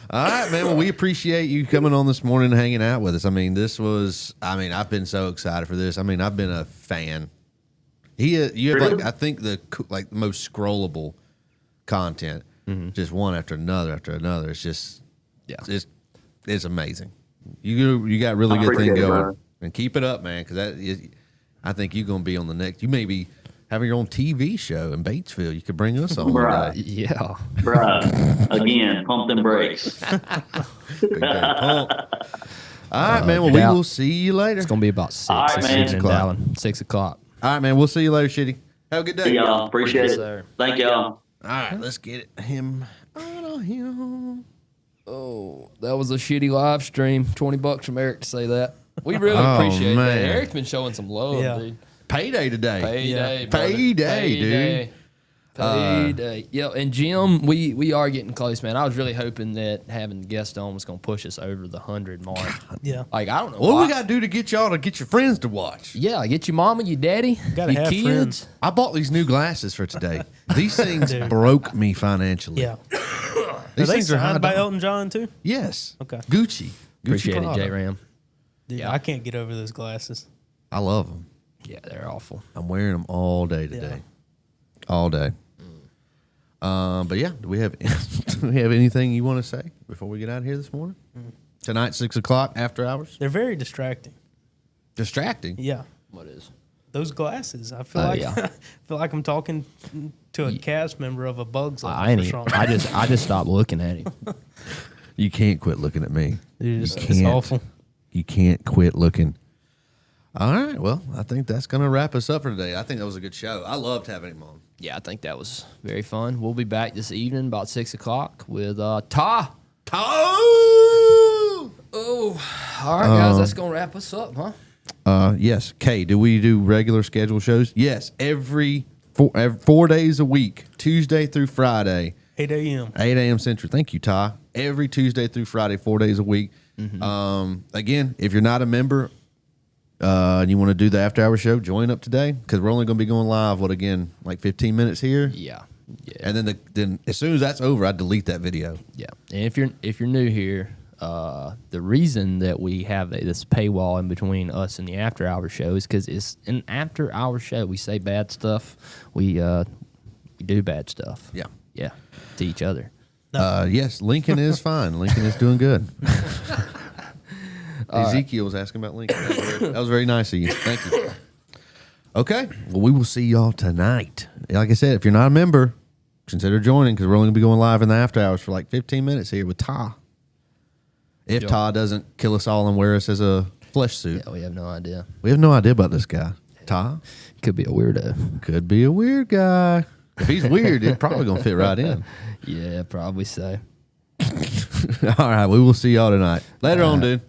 All right, man. Well, we appreciate you coming on this morning and hanging out with us. I've been so excited for this. I've been a fan. You have I think the most scrollable content, just one after another after another. It's just, it's amazing. You got a really good thing appreciate it, going, bro. and keep it up, man. Because I think you're going to be on the next. You may be having your own TV show in Batesville. You could bring us on. Right. Yeah. Right. Again, pump them brakes. Okay, pump. All right, man. Well, we will see you later. It's going to be about 6. All right, It's man. 6 o'clock. Allen. 6 o'clock. All right, man. We'll see you later, Shitty. Have a good day. See y'all. Appreciate Yes, it. sir. Thank y'all. All right, let's get him out of here. Oh, that was a shitty live stream. $20 from Eric to say that. We really Oh, appreciate that. man. Eric's been showing some love, Yeah. dude. Payday today. Payday, Yeah. brother. Payday, dude. Payday. Yeah, and Jim, we are getting close, man. I was really hoping that having the guest on was going to push us over the 100 mark. Yeah. Like, I don't know. What do we got to do to get y'all to get your friends to watch? Yeah, get your mama, your daddy, Gotta your have kids. friends. I bought these new glasses for today. These things Dude. broke me financially. Yeah. These Are they things are high signed by dollar. Elton John too? Yes. Okay. Gucci. Appreciate it, Prada. J Ram. Dude, Yeah. I can't get over those glasses. I love them. Yeah, they're awful. I'm wearing them all day today. All day. But yeah, do we have anything you want to say before we get out of here this morning? Tonight, 6 o'clock, after hours. They're very distracting. Distracting. Yeah. What is? Those glasses. I feel Oh, like yeah. I feel like I'm talking to a cast member of a Bugs Life. I ain't for even, some- I just stopped looking at him. You can't quit looking at me. Dude, it's can't. awful. You can't quit looking. All right. Well, I think that's going to wrap us up for today. I think that was a good show. I loved having him on. Yeah, I think that was very fun. We'll be back this evening about 6 o'clock with Ta. Oh, all right, guys. That's going to wrap us up, huh? Yes. Kay, do we do regular schedule shows? Yes. Every 4 days a week, Tuesday through Friday. 8 a.m. 8 a.m. Central. Thank you, Ty. Every Tuesday through Friday, 4 days a week. Again, if you're not a member and you want to do the after hour show, join up today because we're only going to be going live. Like 15 minutes here, Yeah. and then as soon as that's over, I delete that video. Yeah, and if you're new here, the reason that we have this paywall in between us and the after hour show is because it's an after hour show. We say bad stuff. We do bad stuff. Yeah. To each other. Yes, Lincoln is fine. Lincoln is doing good. Ezekiel was asking about Lincoln. That was very nice of you. Thank you. Okay. Well, we will see y'all tonight. Like I said, if you're not a member, consider joining because we're only going to be going live in the after hours for like 15 minutes here with Ty. If Yep. Ty doesn't kill us all and wear us as a flesh suit. Yeah, we have no idea. We have no idea about this guy. Ty Could be a weirdo. could be a weird guy. If he's weird, it's probably going to fit right in. Yeah, probably so. All right. We will see y'all tonight. Later on, dude.